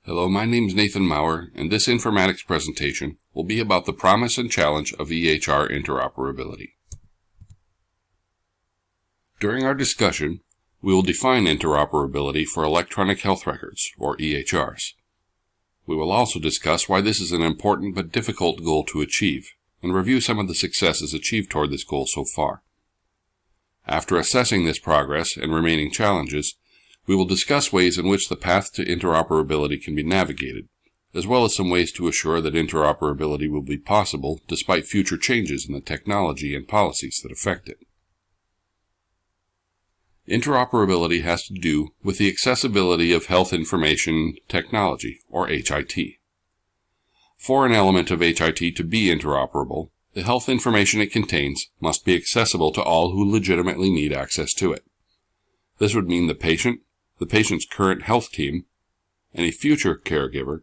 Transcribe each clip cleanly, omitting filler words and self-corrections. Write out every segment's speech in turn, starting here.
Hello, my name is Nathan Maurer, and this informatics presentation will be about the promise and challenge of EHR interoperability. During our discussion, we will define interoperability for electronic health records, or EHRs. We will also discuss why this is an important but difficult goal to achieve, and review some of the successes achieved toward this goal so far. After assessing this progress and remaining challenges, we will discuss ways in which the path to interoperability can be navigated, as well as some ways to assure that interoperability will be possible despite future changes in the technology and policies that affect it. Interoperability has to do with the accessibility of health information technology, or HIT. For an element of HIT to be interoperable, the health information it contains must be accessible to all who legitimately need access to it. This would mean the patient's current health team, any future caregiver,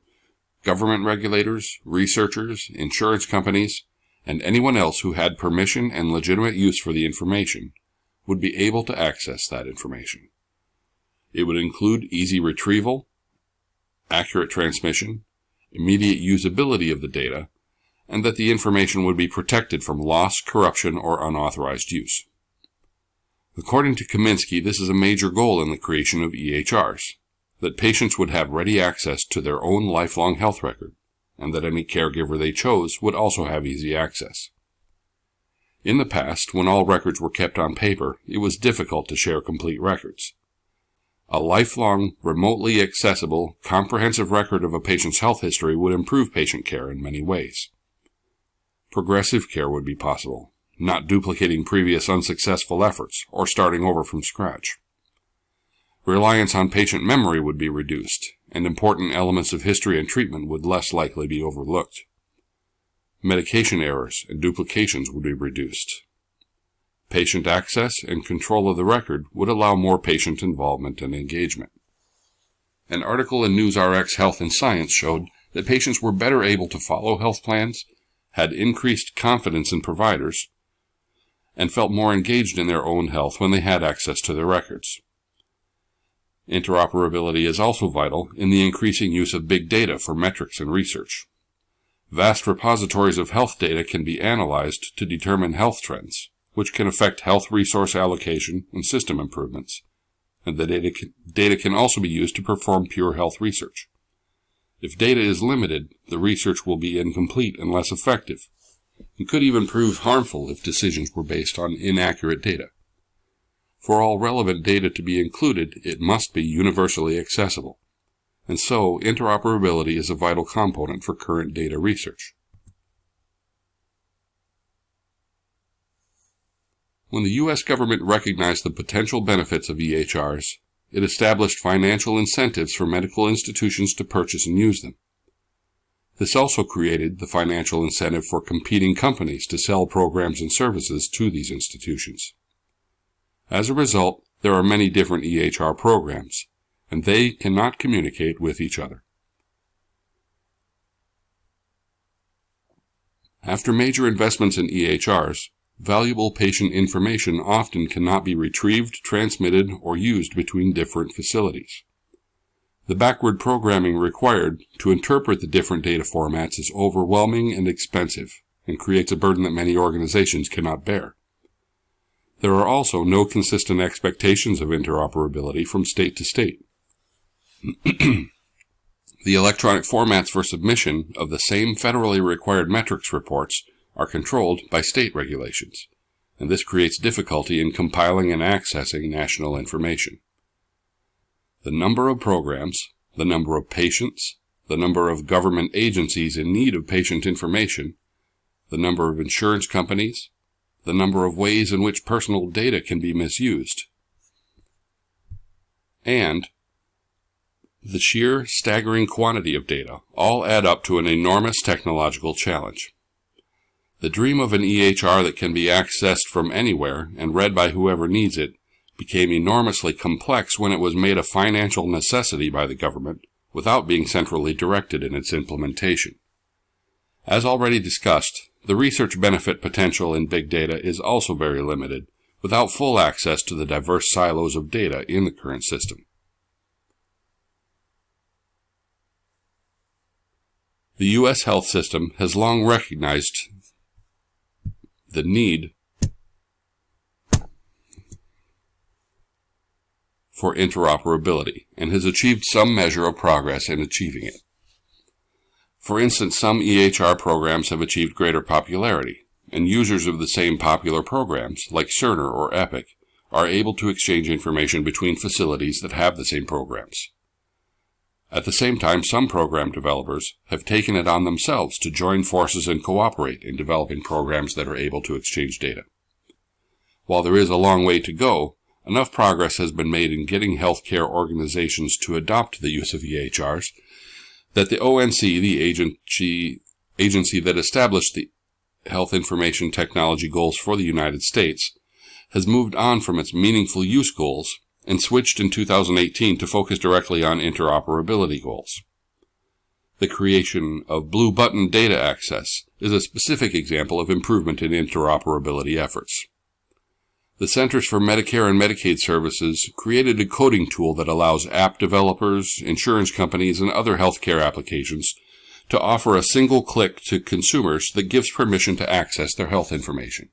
government regulators, researchers, insurance companies, and anyone else who had permission and legitimate use for the information would be able to access that information. It would include easy retrieval, accurate transmission, immediate usability of the data, and that the information would be protected from loss, corruption, or unauthorized use. According to Kaminsky, this is a major goal in the creation of EHRs, that patients would have ready access to their own lifelong health record, and that any caregiver they chose would also have easy access. In the past, when all records were kept on paper, it was difficult to share complete records. A lifelong, remotely accessible, comprehensive record of a patient's health history would improve patient care in many ways. Progressive care would be possible, not duplicating previous unsuccessful efforts or starting over from scratch. Reliance on patient memory would be reduced, and important elements of history and treatment would less likely be overlooked. Medication errors and duplications would be reduced. Patient access and control of the record would allow more patient involvement and engagement. An article in NewsRx Health and Science showed that patients were better able to follow health plans, had increased confidence in providers, and felt more engaged in their own health when they had access to their records. Interoperability is also vital in the increasing use of big data for metrics and research. Vast repositories of health data can be analyzed to determine health trends, which can affect health resource allocation and system improvements, and the data can also be used to perform pure health research. If data is limited, the research will be incomplete and less effective, and could even prove harmful if decisions were based on inaccurate data. For all relevant data to be included, it must be universally accessible, and so interoperability is a vital component for current data research. When the U.S. government recognized the potential benefits of EHRs, it established financial incentives for medical institutions to purchase and use them. This also created the financial incentive for competing companies to sell programs and services to these institutions. As a result, there are many different EHR programs, and they cannot communicate with each other. After major investments in EHRs, valuable patient information often cannot be retrieved, transmitted, or used between different facilities. The backward programming required to interpret the different data formats is overwhelming and expensive, and creates a burden that many organizations cannot bear. There are also no consistent expectations of interoperability from state to state. The electronic formats for submission of the same federally required metrics reports are controlled by state regulations, and this creates difficulty in compiling and accessing national information. The number of programs, the number of patients, the number of government agencies in need of patient information, the number of insurance companies, the number of ways in which personal data can be misused, and the sheer staggering quantity of data all add up to an enormous technological challenge. The dream of an EHR that can be accessed from anywhere and read by whoever needs it became enormously complex when it was made a financial necessity by the government without being centrally directed in its implementation. As already discussed, the research benefit potential in big data is also very limited, without full access to the diverse silos of data in the current system. The U.S. health system has long recognized the need for interoperability and has achieved some measure of progress in achieving it. For instance, some EHR programs have achieved greater popularity, and users of the same popular programs, like Cerner or Epic, are able to exchange information between facilities that have the same programs. At the same time, some program developers have taken it on themselves to join forces and cooperate in developing programs that are able to exchange data. While there is a long way to go, enough progress has been made in getting healthcare organizations to adopt the use of EHRs that the ONC, the agency that established the Health Information Technology Goals for the United States, has moved on from its meaningful use goals and switched in 2018 to focus directly on interoperability goals. The creation of Blue Button data access is a specific example of improvement in interoperability efforts. The Centers for Medicare and Medicaid Services created a coding tool that allows app developers, insurance companies, and other healthcare applications to offer a single click to consumers that gives permission to access their health information.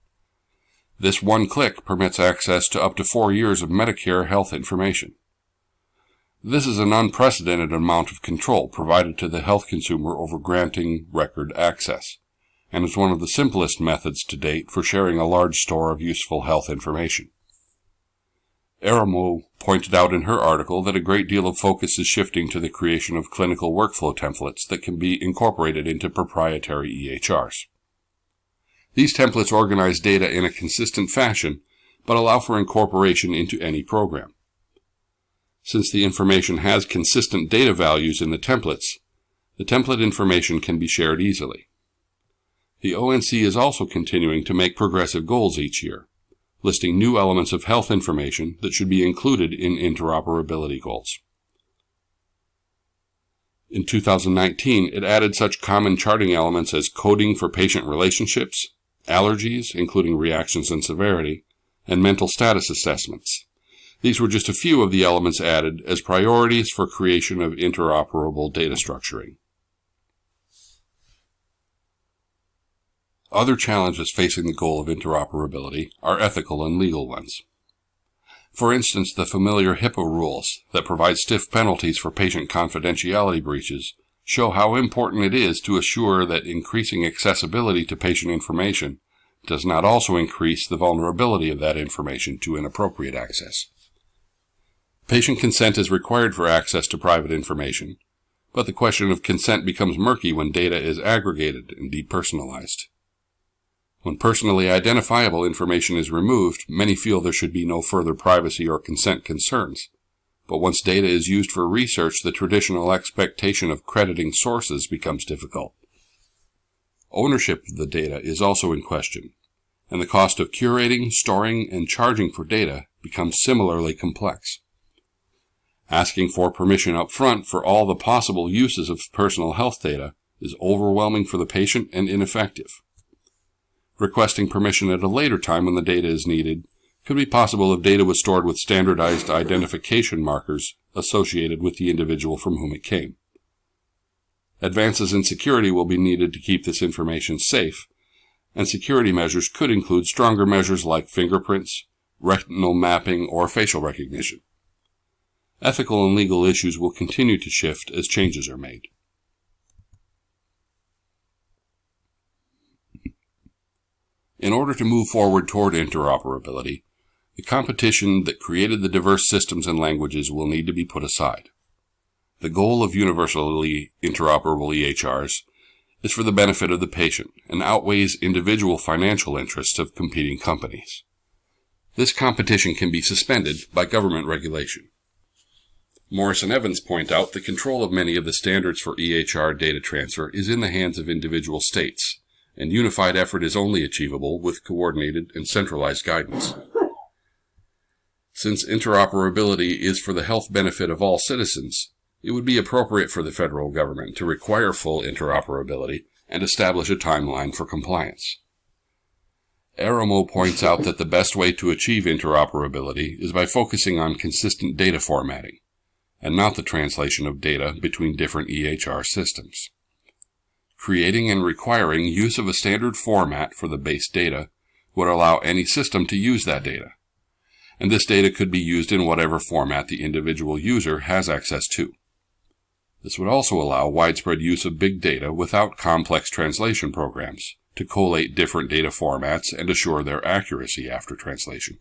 This one click permits access to up to 4 years of Medicare health information. This is an unprecedented amount of control provided to the health consumer over granting record access, and is one of the simplest methods to date for sharing a large store of useful health information. Aramo pointed out in her article that a great deal of focus is shifting to the creation of clinical workflow templates that can be incorporated into proprietary EHRs. These templates organize data in a consistent fashion, but allow for incorporation into any program. Since the information has consistent data values in the template information can be shared easily. The ONC is also continuing to make progressive goals each year, listing new elements of health information that should be included in interoperability goals. In 2019, it added such common charting elements as coding for patient relationships, allergies, including reactions and severity, and mental status assessments. These were just a few of the elements added as priorities for creation of interoperable data structuring. Other challenges facing the goal of interoperability are ethical and legal ones. For instance, the familiar HIPAA rules that provide stiff penalties for patient confidentiality breaches show how important it is to assure that increasing accessibility to patient information does not also increase the vulnerability of that information to inappropriate access. Patient consent is required for access to private information, but the question of consent becomes murky when data is aggregated and depersonalized. When personally identifiable information is removed, many feel there should be no further privacy or consent concerns. But once data is used for research, the traditional expectation of crediting sources becomes difficult. Ownership of the data is also in question, and the cost of curating, storing, and charging for data becomes similarly complex. Asking for permission up front for all the possible uses of personal health data is overwhelming for the patient and ineffective. Requesting permission at a later time when the data is needed could be possible if data was stored with standardized identification markers associated with the individual from whom it came. Advances in security will be needed to keep this information safe, and security measures could include stronger measures like fingerprints, retinal mapping, or facial recognition. Ethical and legal issues will continue to shift as changes are made. In order to move forward toward interoperability, the competition that created the diverse systems and languages will need to be put aside. The goal of universally interoperable EHRs is for the benefit of the patient and outweighs individual financial interests of competing companies. This competition can be suspended by government regulation. Morris and Evans point out the control of many of the standards for EHR data transfer is in the hands of individual states, and unified effort is only achievable with coordinated and centralized guidance. Since interoperability is for the health benefit of all citizens, it would be appropriate for the federal government to require full interoperability and establish a timeline for compliance. Aramo points out that the best way to achieve interoperability is by focusing on consistent data formatting, and not the translation of data between different EHR systems. Creating and requiring use of a standard format for the base data would allow any system to use that data, and this data could be used in whatever format the individual user has access to. This would also allow widespread use of big data without complex translation programs to collate different data formats and assure their accuracy after translation.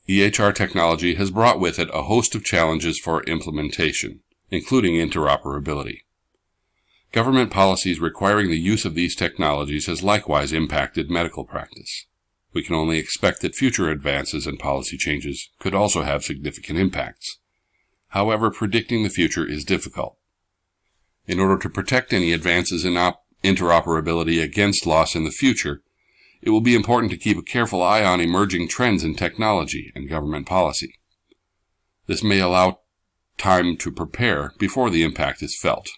EHR technology has brought with it a host of challenges for implementation, including interoperability. Government policies requiring the use of these technologies has likewise impacted medical practice. We can only expect that future advances and policy changes could also have significant impacts. However, predicting the future is difficult. In order to protect any advances in interoperability against loss in the future, it will be important to keep a careful eye on emerging trends in technology and government policy. This may allow time to prepare before the impact is felt.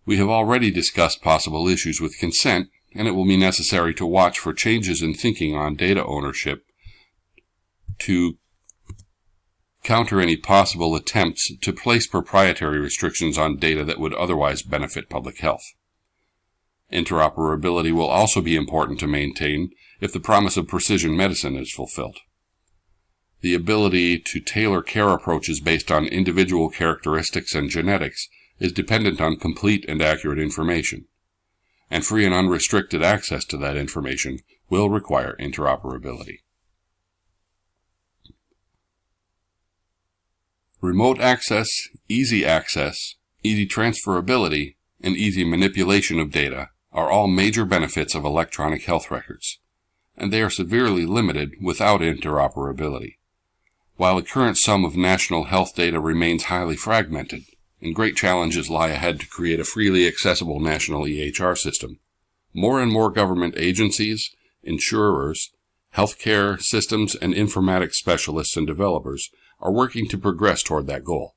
We have already discussed possible issues with consent, and it will be necessary to watch for changes in thinking on data ownership to counter any possible attempts to place proprietary restrictions on data that would otherwise benefit public health. Interoperability will also be important to maintain if the promise of precision medicine is fulfilled. The ability to tailor care approaches based on individual characteristics and genetics is dependent on complete and accurate information, and free and unrestricted access to that information will require interoperability. Remote access, easy transferability, and easy manipulation of data are all major benefits of electronic health records, and they are severely limited without interoperability. While the current sum of national health data remains highly fragmented, and great challenges lie ahead to create a freely accessible national EHR system, more and more government agencies, insurers, healthcare systems, and informatics specialists and developers are working to progress toward that goal.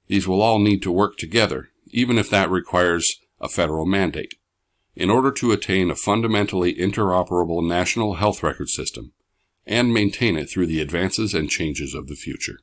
These will all need to work together, even if that requires a federal mandate, in order to attain a fundamentally interoperable national health record system and maintain it through the advances and changes of the future.